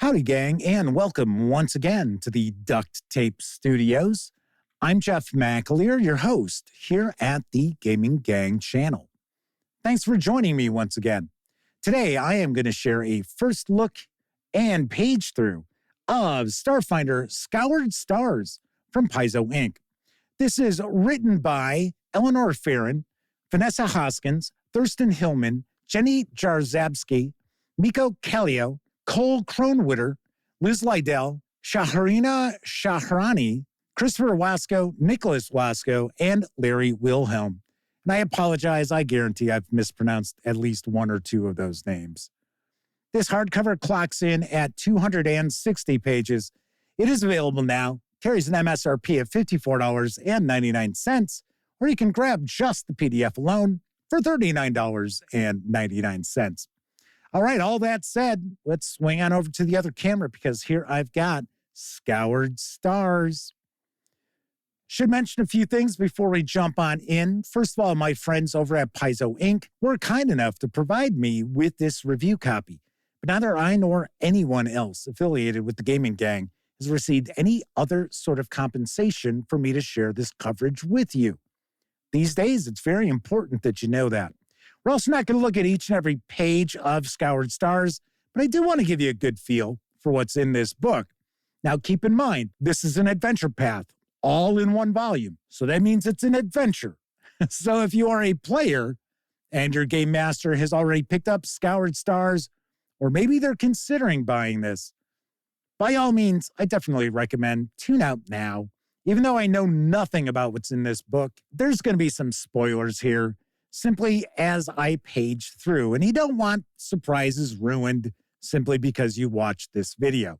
Howdy, gang, and welcome once again to the Duct Tape Studios. I'm Jeff McAleer, your host here at the Gaming Gang channel. Thanks for joining me once again. Today, I am going to share a first look and page through of Starfinder Scoured Stars from Paizo Inc. This is written by Eleanor Farron, Vanessa Hoskins, Thurston Hillman, Jenny Jarzabski, Miko Kallio, Cole Kronwitter, Liz Lydell, Shaharina Shahrani, Christopher Wasco, Nicholas Wasco, and Larry Wilhelm. And I apologize, I guarantee I've mispronounced at least one or two of those names. This hardcover clocks in at 260 pages. It is available now, carries an MSRP of $54.99, or you can grab just the PDF alone for $39.99. All right, all that said, let's swing on over to the other camera because here I've got Scoured Stars. Should mention a few things before we jump on in. First of all, my friends over at Paizo Inc. were kind enough to provide me with this review copy. But neither I nor anyone else affiliated with the Gaming Gang has received any other sort of compensation for me to share this coverage with you. These days, it's very important that you know that. We're also not going to look at each and every page of Scoured Stars, but I do want to give you a good feel for what's in this book. Now, keep in mind, this is an adventure path, all in one volume. So that means it's an adventure. So if you are a player and your game master has already picked up Scoured Stars, or maybe they're considering buying this, by all means, I definitely recommend tune out now. Even though I know nothing about what's in this book, there's going to be some spoilers here, simply as I page through. And you don't want surprises ruined simply because you watched this video.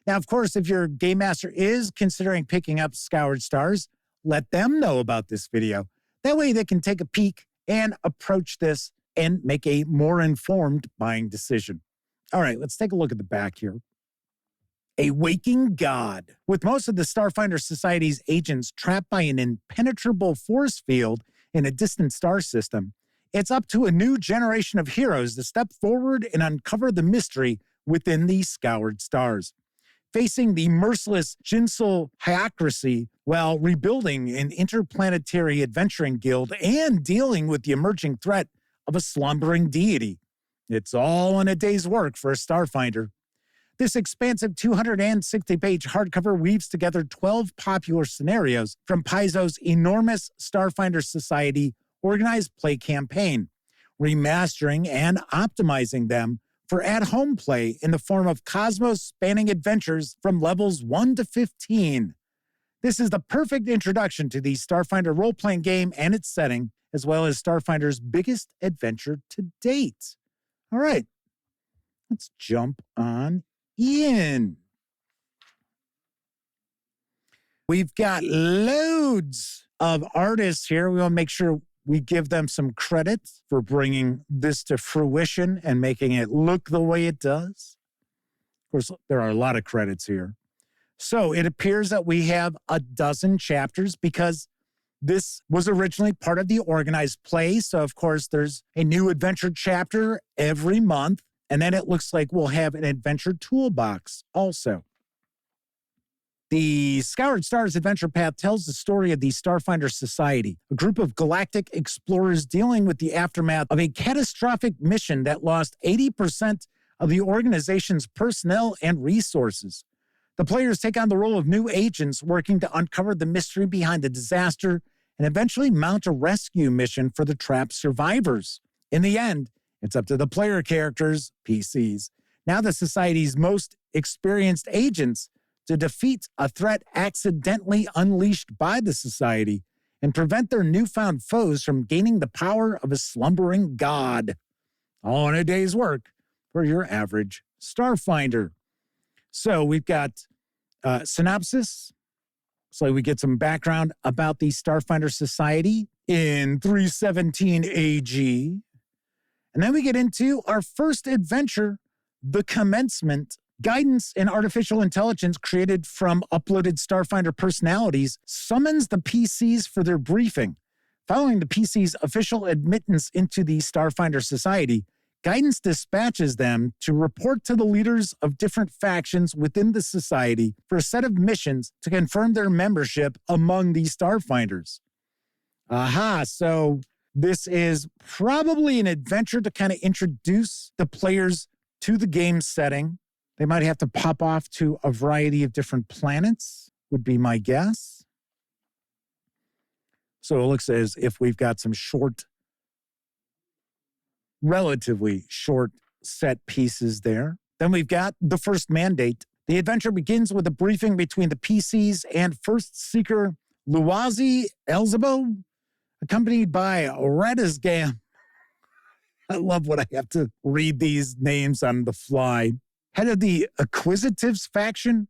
Now, of course, if your game master is considering picking up Scoured Stars, let them know about this video. That way they can take a peek and approach this and make a more informed buying decision. All right, let's take a look at the back here. A waking god. With most of the Starfinder Society's agents trapped by an impenetrable force field in a distant star system, it's up to a new generation of heroes to step forward and uncover the mystery within the Scoured Stars. Facing the merciless Jinsel Hyacracy while rebuilding an interplanetary adventuring guild and dealing with the emerging threat of a slumbering deity. It's all in a day's work for a Starfinder. This expansive 260-page hardcover weaves together 12 popular scenarios from Paizo's enormous Starfinder Society Organized play campaign, remastering and optimizing them for at-home play in the form of cosmos-spanning adventures from levels 1 to 15. This is the perfect introduction to the Starfinder role-playing game and its setting, as well as Starfinder's biggest adventure to date. All right, let's jump on in. We've got loads of artists here. We want to make sure we give them some credit for bringing this to fruition and making it look the way it does. Of course, there are a lot of credits here. So it appears that we have a dozen chapters because this was originally part of the organized play. So, of course, there's a new adventure chapter every month. And then it looks like we'll have an adventure toolbox also. The Scoured Stars adventure path tells the story of the Starfinder Society, a group of galactic explorers dealing with the aftermath of a catastrophic mission that lost 80% of the organization's personnel and resources. The players take on the role of new agents working to uncover the mystery behind the disaster and eventually mount a rescue mission for the trapped survivors. In the end, it's up to the player characters, PCs, now the Society's most experienced agents, to defeat a threat accidentally unleashed by the Society and prevent their newfound foes from gaining the power of a slumbering god. All in a day's work for your average Starfinder. So we've got synopsis. So we get some background about the Starfinder Society in 317 AG. And then we get into our first adventure, The Commencement. Guidance and artificial intelligence created from uploaded Starfinder personalities summons the PCs for their briefing. Following the PC's official admittance into the Starfinder Society, Guidance dispatches them to report to the leaders of different factions within the society for a set of missions to confirm their membership among the Starfinders. Aha, so this is probably an adventure to kind of introduce the players to the game setting. They might have to pop off to a variety of different planets, would be my guess. So it looks as if we've got some relatively short set pieces there. Then we've got the first mandate. The adventure begins with a briefing between the PCs and first seeker Luazi Elzebo, accompanied by Radisgam. I love when I have to read these names on the fly. Head of the Acquisitives faction,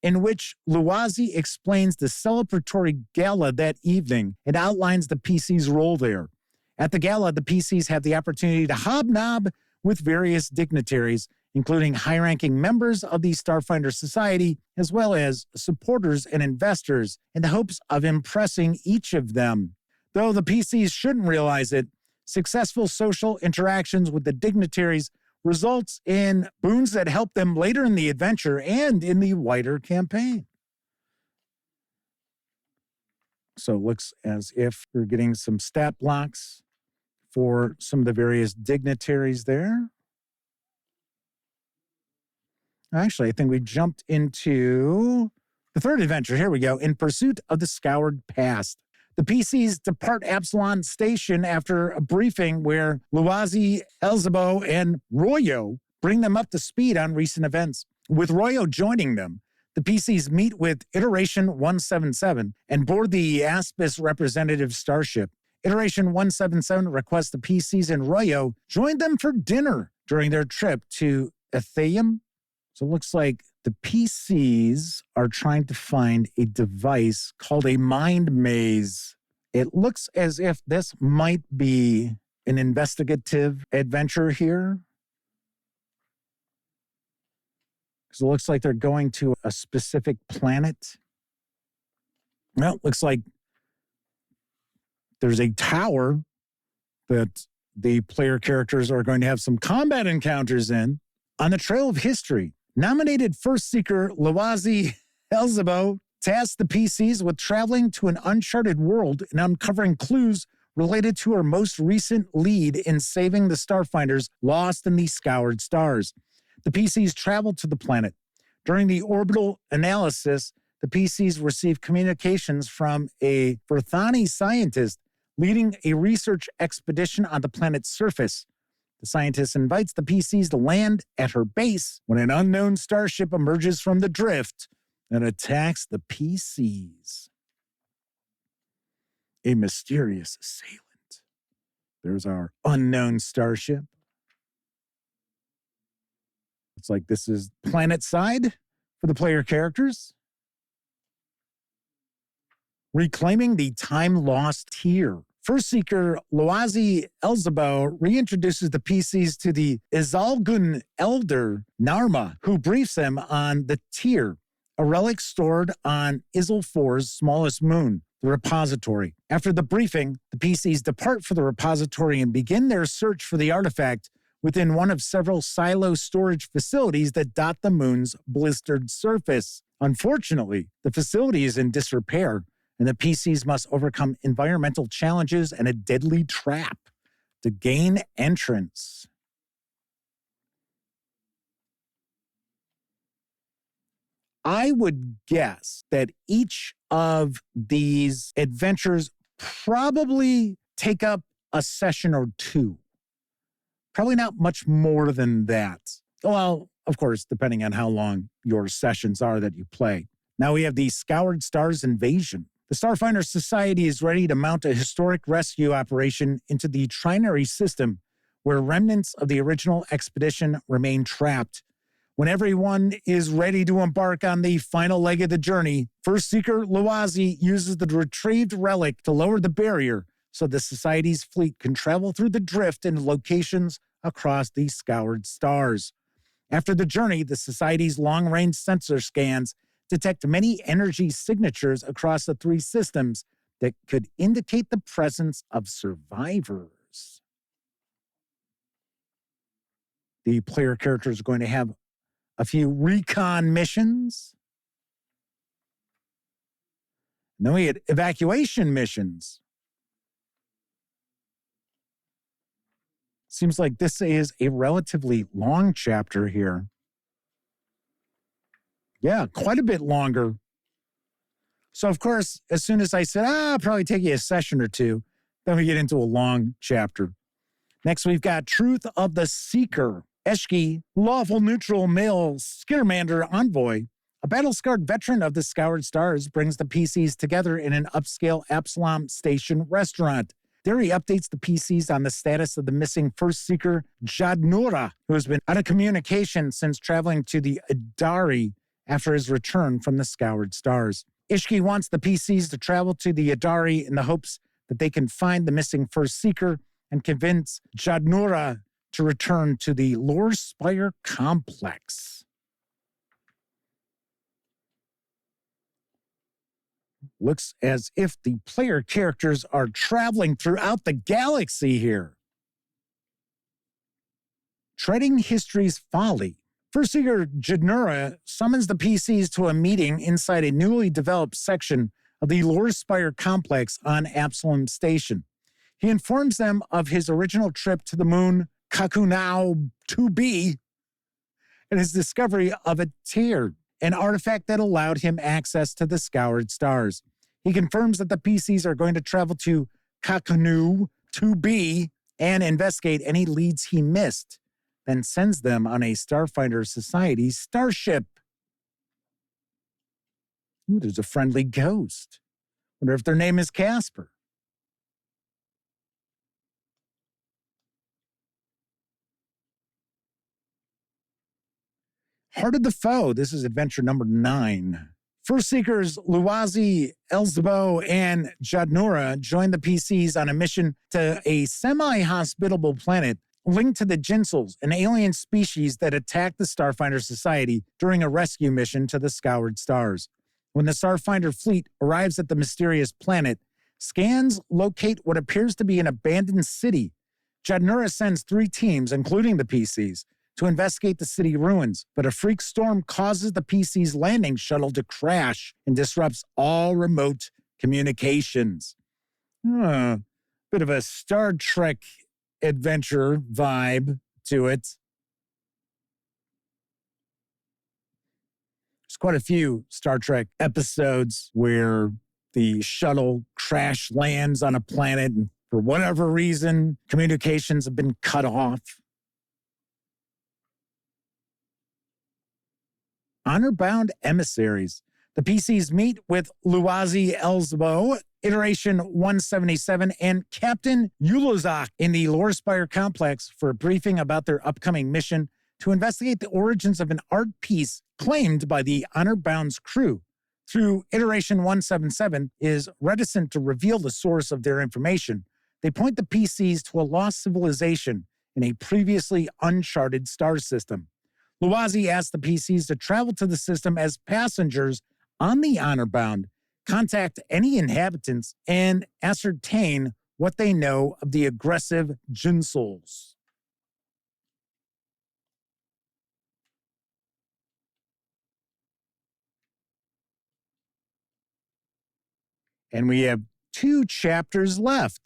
in which Luazi explains the celebratory gala that evening and outlines the PC's role there. At the gala, the PCs have the opportunity to hobnob with various dignitaries, including high-ranking members of the Starfinder Society, as well as supporters and investors, in the hopes of impressing each of them. Though the PCs shouldn't realize it, successful social interactions with the dignitaries results in boons that help them later in the adventure and in the wider campaign. So it looks as if we're getting some stat blocks for some of the various dignitaries there. Actually, I think we jumped into the third adventure. Here we go. In pursuit of the Scoured Past. The PCs depart Absalon Station after a briefing where Luazi, Elzebo, and Royo bring them up to speed on recent events. With Royo joining them, the PCs meet with Iteration 177 and board the Aspis representative starship. Iteration 177 requests the PCs and Royo join them for dinner during their trip to Etheum. So it looks like the PCs are trying to find a device called a mind maze. It looks as if this might be an investigative adventure here. Because it looks like they're going to a specific planet. Well, it looks like there's a tower that the player characters are going to have some combat encounters in. On the trail of history, nominated first seeker Luazi Elzebo tasked the PCs with traveling to an uncharted world and uncovering clues related to her most recent lead in saving the Starfinders lost in the Scoured Stars. The PCs traveled to the planet. During the orbital analysis, the PCs received communications from a Verthani scientist leading a research expedition on the planet's surface. The scientist invites the PCs to land at her base when an unknown starship emerges from the drift and attacks the PCs. A mysterious assailant. There's our unknown starship. It's like this is planet side for the player characters. Reclaiming the time-lost tier. First seeker Luazi Elzebo reintroduces the PCs to the Izalgun elder Narma, who briefs them on the tier, a relic stored on Izal 4's smallest moon, the repository. After the briefing, the PCs depart for the repository and begin their search for the artifact within one of several silo storage facilities that dot the moon's blistered surface. Unfortunately, the facility is in disrepair, and the PCs must overcome environmental challenges and a deadly trap to gain entrance. I would guess that each of these adventures probably take up a session or two. Probably not much more than that. Well, of course, depending on how long your sessions are that you play. Now we have the Scoured Stars invasion. The Starfinder Society is ready to mount a historic rescue operation into the trinary system where remnants of the original expedition remain trapped. When everyone is ready to embark on the final leg of the journey, First Seeker Luazi uses the retrieved relic to lower the barrier so the Society's fleet can travel through the drift in locations across the Scoured Stars. After the journey, the Society's long-range sensor scans detect many energy signatures across the three systems that could indicate the presence of survivors. The player characters are going to have a few recon missions. And then we had evacuation missions. Seems like this is a relatively long chapter here. Yeah, quite a bit longer. So, of course, as soon as I said, it'll probably take you a session or two, then we get into a long chapter. Next, we've got Truth of the Seeker. Eshki, lawful neutral male Skirmander envoy, a battle-scarred veteran of the Scoured Stars, brings the PCs together in an upscale Absalom Station restaurant. There he updates the PCs on the status of the missing First Seeker, Jadnura, who has been out of communication since traveling to the Adari after his return from the Scoured Stars. Ishki wants the PCs to travel to the Adari in the hopes that they can find the missing First Seeker and convince Jadnura to return to the Lore Spire complex. Looks as if the player characters are traveling throughout the galaxy here. Treading history's folly. First Seeker Jadnura summons the PCs to a meeting inside a newly developed section of the Lore Spire complex on Absalom Station. He informs them of his original trip to the moon Kakunau 2B and his discovery of a tear, an artifact that allowed him access to the Scoured Stars. He confirms that the PCs are going to travel to Kakanu 2B and investigate any leads he missed, then sends them on a Starfinder Society starship. Ooh, there's a friendly ghost. Wonder if their name is Casper. Heart of the Foe. This is adventure number 9. First Seekers Luwazi, Elzebo, and Jadnura join the PCs on a mission to a semi-hospitable planet linked to the Jinsels, an alien species that attacked the Starfinder Society during a rescue mission to the Scoured Stars. When the Starfinder fleet arrives at the mysterious planet, scans locate what appears to be an abandoned city. Jadnura sends 3 teams, including the PCs, to investigate the city ruins, but a freak storm causes the PC's landing shuttle to crash and disrupts all remote communications. Bit of a Star Trek adventure vibe to it. There's quite a few Star Trek episodes where the shuttle crash lands on a planet and for whatever reason, communications have been cut off. Honor-bound emissaries. The PCs meet with Luwazi Elzebo, Iteration 177, and Captain Ulozak in the Lore Spire complex for a briefing about their upcoming mission to investigate the origins of an art piece claimed by the Honor-bound's crew. Through Iteration 177 is reticent to reveal the source of their information. They point the PCs to a lost civilization in a previously uncharted star system. Luwazi asks the PCs to travel to the system as passengers on the Honor-bound, contact any inhabitants, and ascertain what they know of the aggressive Jinsels. And we have 2 chapters left.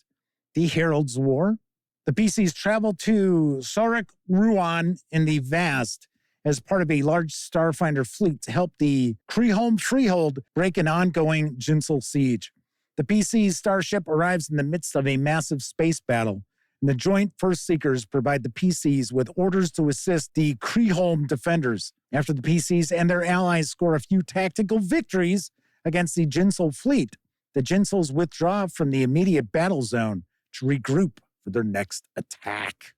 The Herald's War. The PCs travel to Sorek Ruan in the Vast as part of a large Starfinder fleet to help the Kreholm Freehold break an ongoing Jinsel siege. The PC's starship arrives in the midst of a massive space battle, and the joint First Seekers provide the PCs with orders to assist the Kreholm defenders. After the PCs and their allies score a few tactical victories against the Jinsel fleet, the Jinsels withdraw from the immediate battle zone to regroup for their next attack.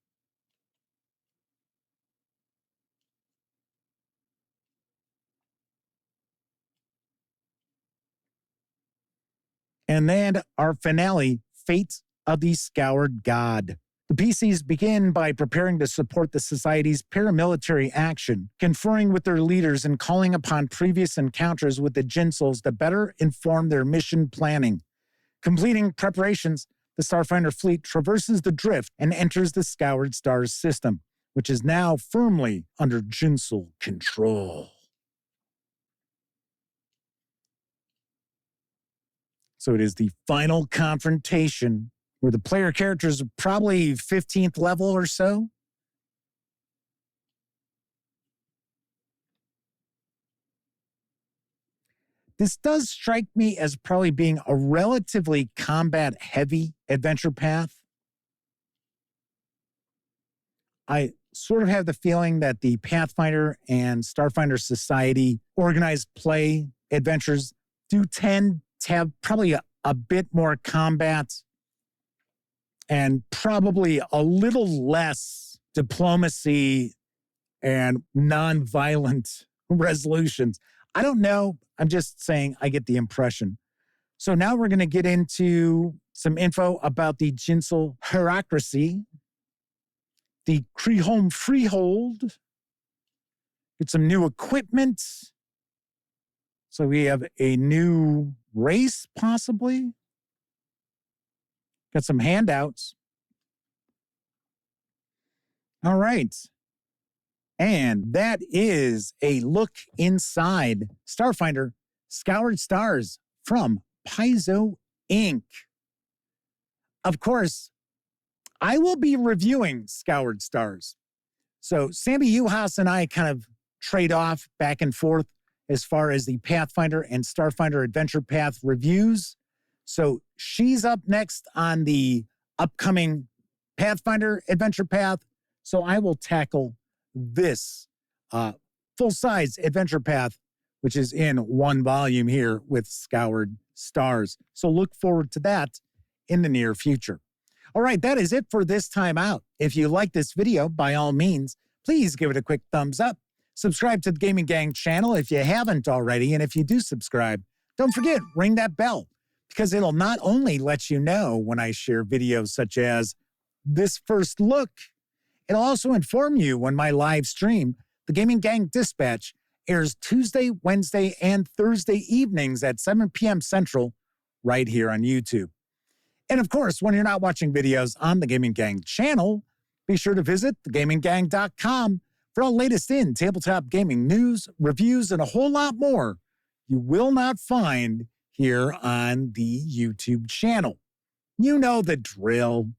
And then our finale, Fate of the Scoured God. The PCs begin by preparing to support the Society's paramilitary action, conferring with their leaders and calling upon previous encounters with the Jinsels to better inform their mission planning. Completing preparations, the Starfinder fleet traverses the drift and enters the Scoured Stars system. which is now firmly under Jinsel control. So it is the final confrontation where the player characters are probably 15th level or so. This does strike me as probably being a relatively combat-heavy adventure path. I sort of have the feeling that the Pathfinder and Starfinder Society organized play adventures do tend to have probably a bit more combat and probably a little less diplomacy and non-violent resolutions. I don't know. I'm just saying I get the impression. So now we're going to get into some info about the Jinsel hierarchy, the Krehome Freehold, get some new equipment. So we have a new race, possibly. Got some handouts. All right. And that is a look inside Starfinder Scoured Stars from Paizo Inc. Of course, I will be reviewing Scoured Stars. So Sammy Uhas and I kind of trade off back and forth as far as the Pathfinder and Starfinder Adventure Path reviews. So she's up next on the upcoming Pathfinder Adventure Path. So I will tackle this full-size adventure path, which is in one volume here with Scoured Stars. So look forward to that in the near future. All right, that is it for this time out. If you like this video, by all means, please give it a quick thumbs up. Subscribe to the Gaming Gang channel if you haven't already. And if you do subscribe, don't forget, ring that bell, because it'll not only let you know when I share videos such as this first look, it'll also inform you when my live stream, the Gaming Gang Dispatch, airs Tuesday, Wednesday, and Thursday evenings at 7 p.m. Central right here on YouTube. And of course, when you're not watching videos on the Gaming Gang channel, be sure to visit thegaminggang.com for all latest in tabletop gaming news, reviews, and a whole lot more you will not find here on the YouTube channel. You know the drill.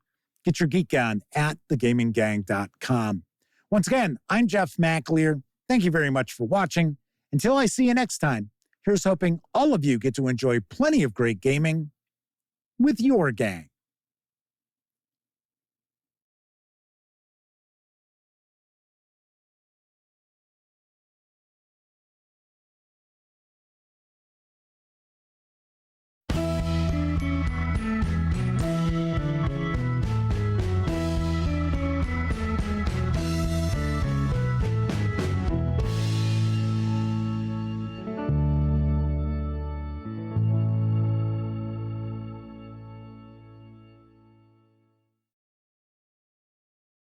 Get your geek on at thegaminggang.com. Once again, I'm Jeff McAleer. Thank you very much for watching. Until I see you next time, here's hoping all of you get to enjoy plenty of great gaming with your gang.